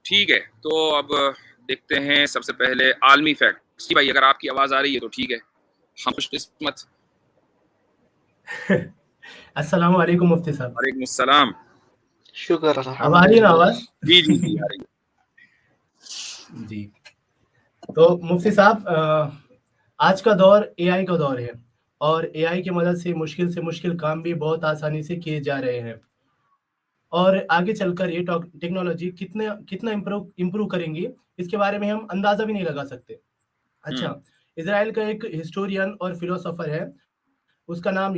ठीक है, तो अब देखते हैं सबसे पहले आलमी फैक्ट। जी भाई, अगर आपकी आवाज आ रही है तो ठीक है, हम खुशकिस्मत। अस्सलाम वालेकुम मुफ्ती साहब। वालेकुम अस्सलाम। शुक्र अब आ रही है ना आवाज? जी जी जी, आ रही है जी। तो मुफ्ती साहब, आज का दौर एआई का दौर है और एआई की मदद से मुश्किल काम भी बहुत आसानी से किए जा रहे हैं और आगे चलकर ये टेक्नोलॉजी कितना कितना इम्प्रूव करेंगी, इसके बारे में हम अंदाजा भी नहीं लगा सकते। अच्छा, इजराइल का एक हिस्टोरियन और फिलोसोफर है, उसका नाम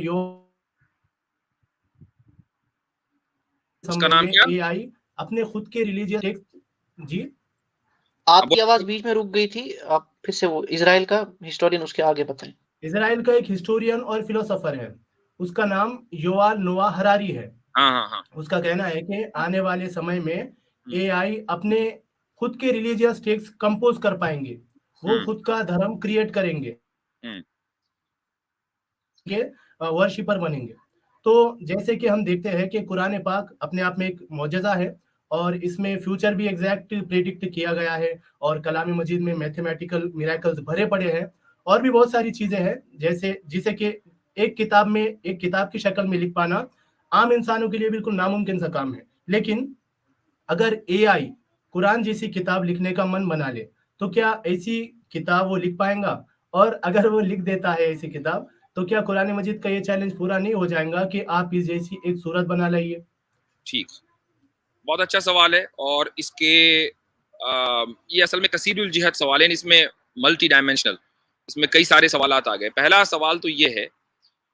उसका समय नाम में क्या? एआई अपने खुद के रिलीजियस टेक्स्ट। जी, आपकी आवाज बीच में रुक गई थी, आप फिर से वो इजराइल का हिस्टोरियन उसके आगे बताएं। इजराइल का एक हिस्टोरियन और फिलोसोफर है, उसका नाम युवाल नोआ हरारी है। हाँ हाँ हाँ। उसका कहना है कि आने वाले समय में एआई अपने खुद के रिलीजियस टेक्स्ट कंपोज कर पाएंगे, वो खुद का धर्म क्रिएट करेंगे, वर्शिपर बनेंगे। तो जैसे कि हम देखते हैं कि कुरान पाक अपने आप में एक मौजज़ा है और इसमें फ्यूचर भी एग्जैक्ट प्रेडिक्ट किया गया है और कलाम मजीद में मैथमेटिकल मिरेकल्स भरे पड़े हैं और भी बहुत सारी चीज़ें हैं, जैसे जिसे कि एक किताब की शक्ल में लिख पाना आम इंसानों के लिए बिल्कुल नामुमकिन सा काम है। लेकिन अगर एआई कुरान जैसी किताब लिखने का मन बना ले तो क्या ऐसी किताब वो लिख पाएगा? और अगर वो लिख देता है ऐसी किताब, तो क्या कुरान मजीद का ये चैलेंज पूरा नहीं हो जाएगा कि आप इस जैसी एक सूरत बना लाइए? ठीक, बहुत अच्छा सवाल है और इसके ये असल में कसीरुल जिहत सवाल है, इसमें मल्टी डायमेंशनल, इसमें कई सारे सवालात आ गए। पहला सवाल तो ये है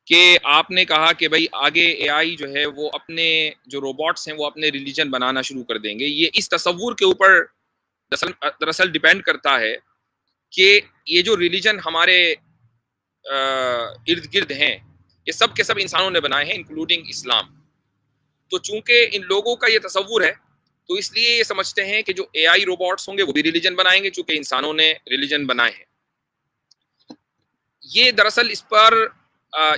कि आपने कहा कि भाई आगे एआई जो है वो अपने जो रोबोट्स हैं वो अपने रिलीजन बनाना शुरू कर देंगे। ये इस तसव्वुर के ऊपर दरअसल डिपेंड करता है कि ये जो रिलीजन हमारे इर्द गिर्द हैं ये सब के सब इंसानों ने बनाए हैं, इंक्लूडिंग इस्लाम। तो चूंकि इन लोगों का ये तसव्वुर है तो इसलिए ये समझते हैं कि जो एआई रोबोट्स होंगे वो भी रिलीजन बनाएंगे, चूंकि इंसानों ने रिलीजन बनाए हैं। ये दरअसल इस पर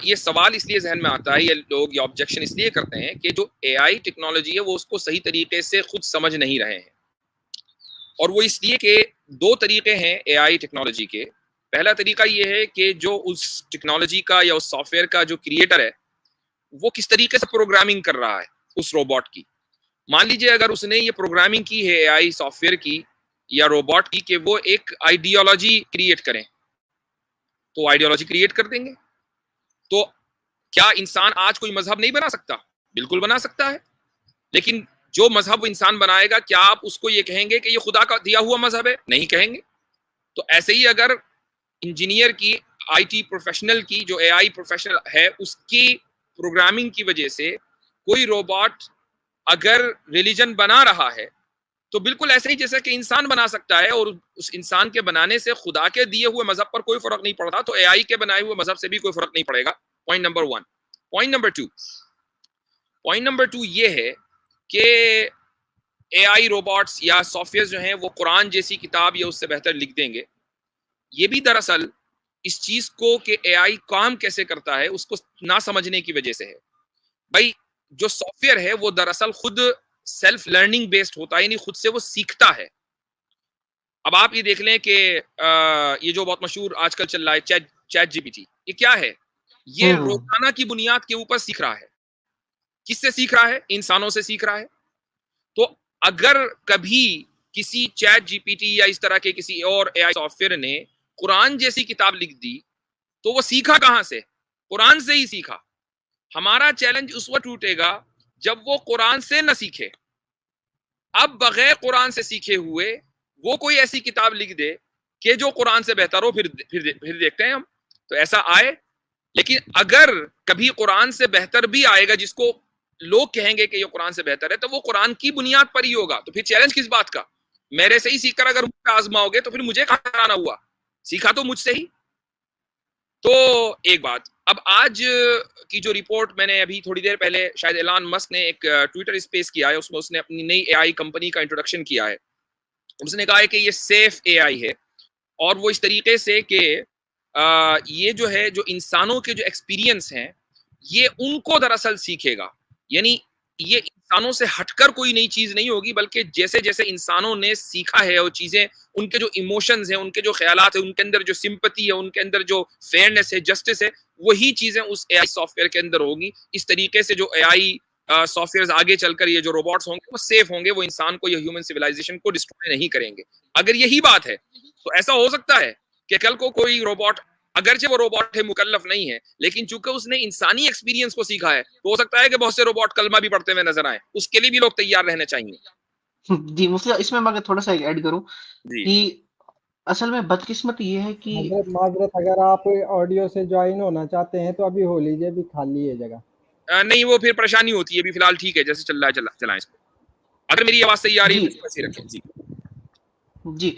ये सवाल इसलिए जहन में आता है, ये लोग ये ऑब्जेक्शन इसलिए करते हैं कि जो एआई टेक्नोलॉजी है वो उसको सही तरीके से खुद समझ नहीं रहे हैं। और वो इसलिए कि दो तरीके हैं एआई टेक्नोलॉजी के। पहला तरीका ये है कि जो उस टेक्नोलॉजी का या उस सॉफ्टवेयर का जो क्रिएटर है वो किस तरीके से प्रोग्रामिंग कर रहा है उस रोबोट की। मान लीजिए अगर उसने ये प्रोग्रामिंग की है एआई सॉफ्टवेयर की या रोबोट की कि वो एक आइडियोलॉजी क्रिएट करें, तो आइडियोलॉजी क्रिएट कर देंगे। तो क्या इंसान आज कोई मजहब नहीं बना सकता? बिल्कुल बना सकता है, लेकिन जो मजहब इंसान बनाएगा क्या आप उसको ये कहेंगे कि ये खुदा का दिया हुआ मजहब है? नहीं कहेंगे। तो ऐसे ही अगर इंजीनियर की, आईटी प्रोफेशनल की, जो एआई प्रोफेशनल है उसकी प्रोग्रामिंग की वजह से कोई रोबोट अगर रिलीजन बना रहा है तो बिल्कुल ऐसे ही जैसे कि इंसान बना सकता है और उस इंसान के बनाने से खुदा के दिए हुए मजहब पर कोई फर्क नहीं पड़ता, तो एआई के बनाए हुए मजहब से भी कोई फर्क नहीं पड़ेगा। Point number 1। Point number two ये है कि एआई रोबोट्स या सॉफ्टवेयर जो हैं वो कुरान जैसी किताब या उससे बेहतर लिख देंगे। ये भी दरअसल इस चीज को कि एआई काम कैसे करता है उसको ना समझने की वजह से है। भाई जो सॉफ्टवेयर है वो दरअसल खुद सेल्फ लर्निंग बेस्ड होता है, यानी खुद से वो सीखता है। अब आप ये देख लें कि ये जो बहुत मशहूर आजकल चल रहा है चैट जीपीटी, ये क्या है? ये रोजाना की बुनियाद के ऊपर सीख रहा है। किससे सीख रहा है? इंसानों से सीख रहा है। तो अगर कभी किसी चैट जीपीटी या इस तरह के किसी और एआई सॉफ्टवेयर ने कुरान जैसी किताब लिख दी तो वो सीखा कहां से? कुरान से ही सीखा। हमारा चैलेंज उस वक्त टूटेगा जब वो कुरान से न सीखे। अब बगैर कुरान से सीखे हुए वो कोई ऐसी किताब लिख दे कि जो कुरान से बेहतर हो, फिर देखते हैं हम तो ऐसा आए। लेकिन अगर कभी कुरान से बेहतर भी आएगा जिसको लोग कहेंगे कि ये कुरान से बेहतर है, तो वो कुरान की बुनियाद पर ही होगा। तो फिर चैलेंज किस बात का? मेरे से ही सीखकर अगर मुझे आजमाओगे तो फिर मुझे कहां आना हुआ? सीखा तो मुझसे ही। तो एक बात, अब आज की जो रिपोर्ट मैंने अभी थोड़ी देर पहले, शायद एलन मस्क ने एक ट्विटर स्पेस किया है, उसमें उसने अपनी नई एआई कंपनी का इंट्रोडक्शन किया है। उसने कहा है कि ये सेफ एआई है और वो इस तरीके से कि ये जो है जो इंसानों के जो एक्सपीरियंस हैं ये उनको दरअसल सीखेगा, यानी ये इंसानों से हटकर कोई नई चीज नहीं होगी, बल्कि जैसे जैसे इंसानों ने सीखा है वो चीजें, उनके जो इमोशंस हैं, उनके जो ख्यालात है, उनके अंदर जो सिंपैथी है, उनके अंदर जो फेयरनेस है, जस्टिस है, वही चीजें उस एआई सॉफ्टवेयर के अंदर होगी। इस तरीके से जो एआई सॉफ्टवेयर आगे चलकर ये जो रोबोट्स होंगे वो सेफ होंगे, वो इंसान को, या ह्यूमन सिविलाइजेशन को डिस्ट्रॉय नहीं करेंगे। अगर यही बात है तो ऐसा हो सकता है कि कल को कोई रोबोट, अगरचे वो रोबोट है, मुकल्लफ नहीं है, लेकिन चूंकि उसने इंसानी एक्सपीरियंस को सीखा है, तो हो सकता है कि बहुत से रोबोट कलमा भी पढ़ते हुए नजर आए। उसके लिए भी लोग तैयार रहने चाहिए। जी, मुझसे इसमें मैं अगर थोड़ा-सा ऐड करूँ जी कि असल में बदकिस्मती ये है कि हजरत माजरत, अगर आप ऑडियो से ज्वाइन होना चाहते हैं तो अभी हो लीजिए, अभी खाली है जगह। नहीं, वो फिर परेशानी होती है। अभी फिलहाल ठीक है, जैसे चल रहा है चलाएं इसको। अगर मेरी आवाज सही आ रही है जी, तो इसको ऐसे ही रखें। जी जी।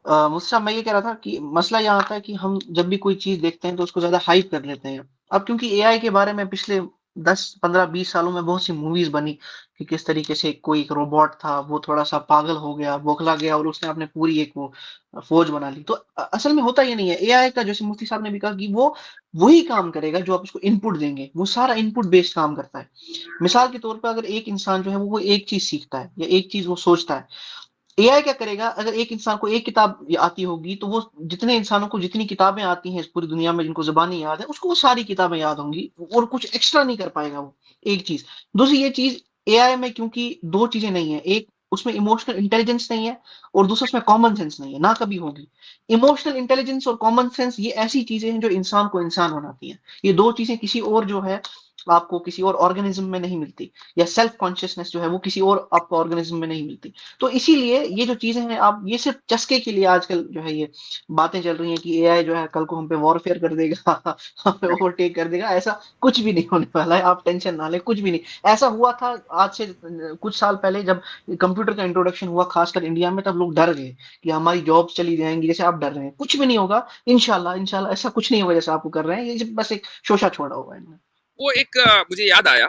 मुझसे मैं ये कह रहा था कि मसला यहाँ आता है कि हम जब भी कोई चीज़ देखते हैं तो उसको ज़्यादा हाइप कर लेते हैं। अब क्योंकि एआई के बारे में पिछले 10, 15, 20 सालों में बहुत सी मूवीज़ बनी कि किस तरीके से कोई एक रोबोट था, वो थोड़ा-सा पागल हो गया, बौखला गया और उसने अपने पूरी एक वो फ़ौज बना ली। तो असल में होता ये नहीं है। एआई का, जैसे मुफ्ती साहब ने भी कहा, कि वो वही काम करेगा जो आप उसको इनपुट देंगे। वो सारा इनपुट बेस्ड काम करता है। मिसाल के तौर पे अगर एक इंसान जो है वो एक चीज़ सीखता है या एक चीज़ वो सोचता है, एआई क्या करेगा? अगर एक इंसान को एक किताब आती होगी तो वो जितने इंसानों को जितनी किताबें आती हैं इस पूरी दुनिया में, जिनको ज़ुबानी याद है, उसको वो सारी किताबें याद होंगी और कुछ एक्स्ट्रा नहीं कर पाएगा वो, एक चीज़। दूसरी ये चीज़, एआई में क्योंकि 2 चीज़ें नहीं है, एक उसमें इमोशनल इंटेलिजेंस नहीं है और दूसरा उसमें कॉमन सेंस नहीं है, ना कभी होगी। इमोशनल इंटेलिजेंस और कॉमन सेंस ये ऐसी चीज़ें हैं जो इंसान को इंसान बनाती हैं। ये 2 चीज़ें किसी और जो है आपको किसी और ऑर्गेनिज्म में नहीं मिलती, या सेल्फ कॉन्शियसनेस जो है वो किसी और आपको ऑर्गेनिज्म में नहीं मिलती। तो इसीलिए ये जो चीजें हैं, आप ये सिर्फ चस्के के लिए आजकल जो है ये बातें चल रही हैं कि एआई जो है कल को हम पे वॉरफेयर कर देगा, हमें ओवरटेक कर देगा। ऐसा कुछ भी नहीं होने वाला है, आप टेंशन ना लें, कुछ भी नहीं। ऐसा हुआ था आज से कुछ साल पहले जब कंप्यूटर का इंट्रोडक्शन हुआ, खासकर इंडिया में, तब लोग डर गए कि हमारी जॉब चली जाएंगी, जैसे आप डर रहे हैं। कुछ भी नहीं होगा, इंशाल्लाह इंशाल्लाह ऐसा कुछ नहीं होगा जैसा आपको कर रहे हैं। ये बस एक शोशा छोड़ा हुआ है इनमें। वो एक मुझे याद आया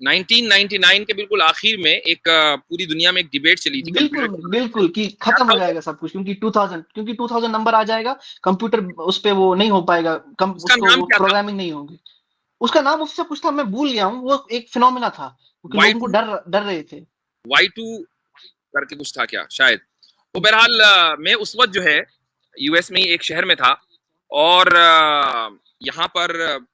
1999 के बिल्कुल आखिर में एक पूरी दुनिया में एक डिबेट चली थी बिल्कुल कंप्यूटर। बिल्कुल कि खत्म हो जाएगा सब कुछ, क्योंकि 2000 नंबर आ जाएगा, कंप्यूटर उस पे वो नहीं हो पाएगा, उसका उसको नाम क्या था? प्रोग्रामिंग नहीं होगी। उसका नाम उससे कुछ था, मैं भूल गया हूँ। वो एक फिनोमेना था क्योंकि लोग उनको Y2 डर रहे थे। Y2 करके कुछ था क्या शायद। तो बहरहाल मैं उस वक्त जो है यूएस में ही एक शहर में था, और यहाँ पर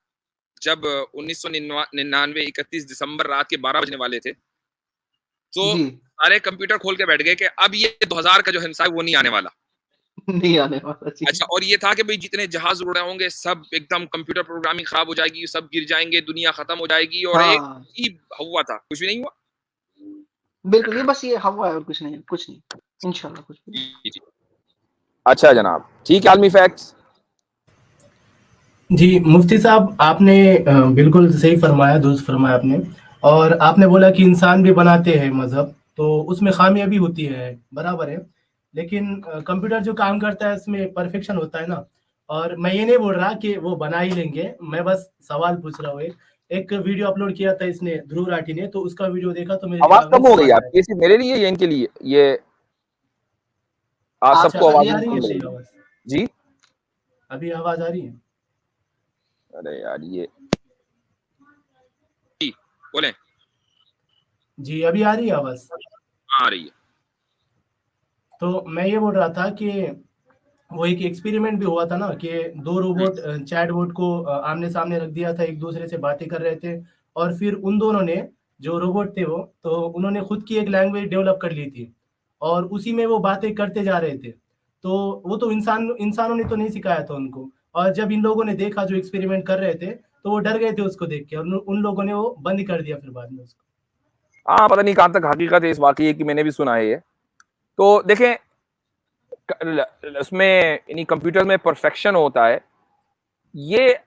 जब 1999 31 दिसंबर रात के 12 बजने वाले थे, तो जी सारे कंप्यूटर खोल के बैठ गए कि अब ये 2000 का जो हिस्सा है वो नहीं आने वाला। नहीं आने वाला। जी अच्छा, और ये था कि भाई जितने जहाज उड़ रहे होंगे सब एकदम कंप्यूटर प्रोग्रामिंग खराब हो जाएगी, सब गिर जाएंगे, दुनिया खत्म हो जाएगी, और एक हाँ ही हुआ था, कुछ भी नहीं हुआ। बिल्कुल, ये बस ये हवा है और कुछ नहीं, कुछ नहीं, इंशाल्लाह कुछ भी नहीं। जी, जी। अच्छा जनाब, ठीक है, आलमी फैक्ट्स। जी, मुफ्ती साहब आपने बिल्कुल सही फरमाया, दुरुस्त फरमाया आपने। और आपने बोला कि इंसान भी बनाते हैं मज़हब, तो उसमें ख़ामियाँ भी होती है, बराबर है। लेकिन कंप्यूटर जो काम करता है उसमें परफेक्शन होता है ना। और मैं ये नहीं बोल रहा कि वो बना ही लेंगे, मैं बस सवाल पूछ रहा हूँ। एक वीडियो अपलोड किया था इसने, ध्रुव राठी ने, तो उसका वीडियो देखा तो मेरे आवाज दिमाग में कम हो गई सवाल आया। आपकी, सिर्फ मेरे लिए या इनके लिए? ये अच्छा, सबको अभी आवाज आ रही कम है लग सही रही है। आवाज़? जी, अभी आवाज़ आ रही है? अरे यार ये जी बोलें। जी, अभी आ रही है आवाज़? आ रही है। तो मैं ये बोल रहा था कि वो एक एक्सपेरिमेंट भी हुआ था ना कि 2 रोबोट चैटबॉट को आमने-सामने रख दिया था, एक दूसरे से बातें कर रहे थे, और फिर उन दोनों ने, जो रोबोट थे वो, तो उन्होंने खुद की एक लैंग्वेज डेवलप कर ली थी और उसी में वो बातें करते जा रहे थे। तो वो तो इंसानों ने तो नहीं सिखाया था उनको, और जब इन लोगों ने देखा जो एक्सपेरिमेंट कर रहे थे, तो वो डर गए थे उसको देख के, और उन लोगों ने वो बंद कर दिया फिर बाद में उसको। हाँ, पता नहीं कहाँ तक हकीकत है इस वाकये की, मैंने भी सुना है ये। तो देखें, उसमें इन्हीं कंप्यूटर में परफेक्शन होता है। ये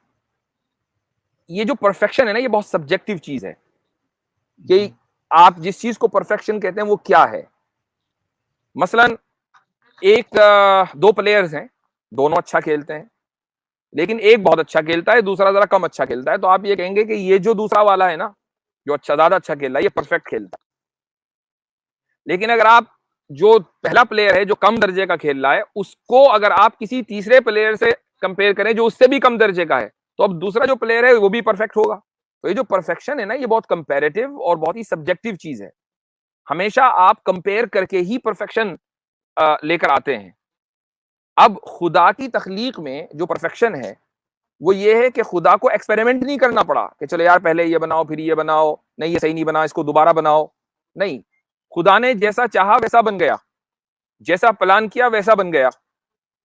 जो परफेक्शन है ना, ये बहुत सब्जेक्टिव चीज है कि आप जिस चीज को परफेक्शन कहते हैं वो क्या है। मसलन दो प्लेयर्स हैं, दोनों अच्छा खेलते हैं, लेकिन एक बहुत अच्छा खेलता है, दूसरा जरा कम अच्छा खेलता है, तो आप ये कहेंगे कि ये जो दूसरा वाला है ना, जो ज्यादा अच्छा खेल रहा है, ये परफेक्ट खेलता है। लेकिन अगर आप जो पहला प्लेयर है जो कम दर्जे का खेल रहा है, उसको अगर आप किसी तीसरे प्लेयर से कंपेयर करें जो उससे भी कम दर्जे का है, तो अब दूसरा जो प्लेयर है वो भी परफेक्ट होगा। तो ये जो परफेक्शन है ना, ये बहुत कंपैरेटिव और बहुत ही सब्जेक्टिव चीज है। हमेशा आप कंपेयर करके ही परफेक्शन लेकर आते हैं। अब खुदा की तख्लीक में जो परफेक्शन है वो ये है कि खुदा को एक्सपेरिमेंट नहीं करना पड़ा कि चलो यार पहले ये बनाओ फिर ये बनाओ, नहीं ये सही नहीं बना, इसको दोबारा बनाओ। नहीं, खुदा ने जैसा चाहा वैसा बन गया, जैसा प्लान किया वैसा बन गया।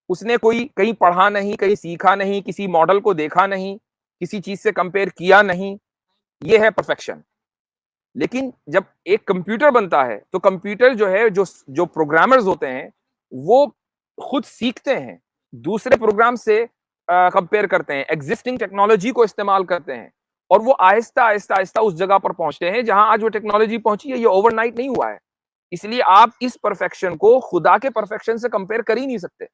उसने कोई कहीं पढ़ा नहीं, कहीं सीखा नहीं, किसी मॉडल को देखा नहीं, किसी चीज से कंपेयर किया नहीं। ये है परफेक्शन। लेकिन जब एक कंप्यूटर बनता है तो कंप्यूटर जो है, जो प्रोग्रामर्स होते हैं वो खुद सीखते हैं, दूसरे प्रोग्राम से कंपेयर करते हैं, एग्जिस्टिंग टेक्नोलॉजी को इस्तेमाल करते हैं और वो आहिस्ता आहिस्ता आहिस्ता उस जगह पर पहुंचते हैं जहां आज वो टेक्नोलॉजी पहुंची है। ये ओवरनाइट नहीं हुआ है। इसलिए आप इस परफेक्शन को खुदा के परफेक्शन से कंपेयर कर ही नहीं सकते।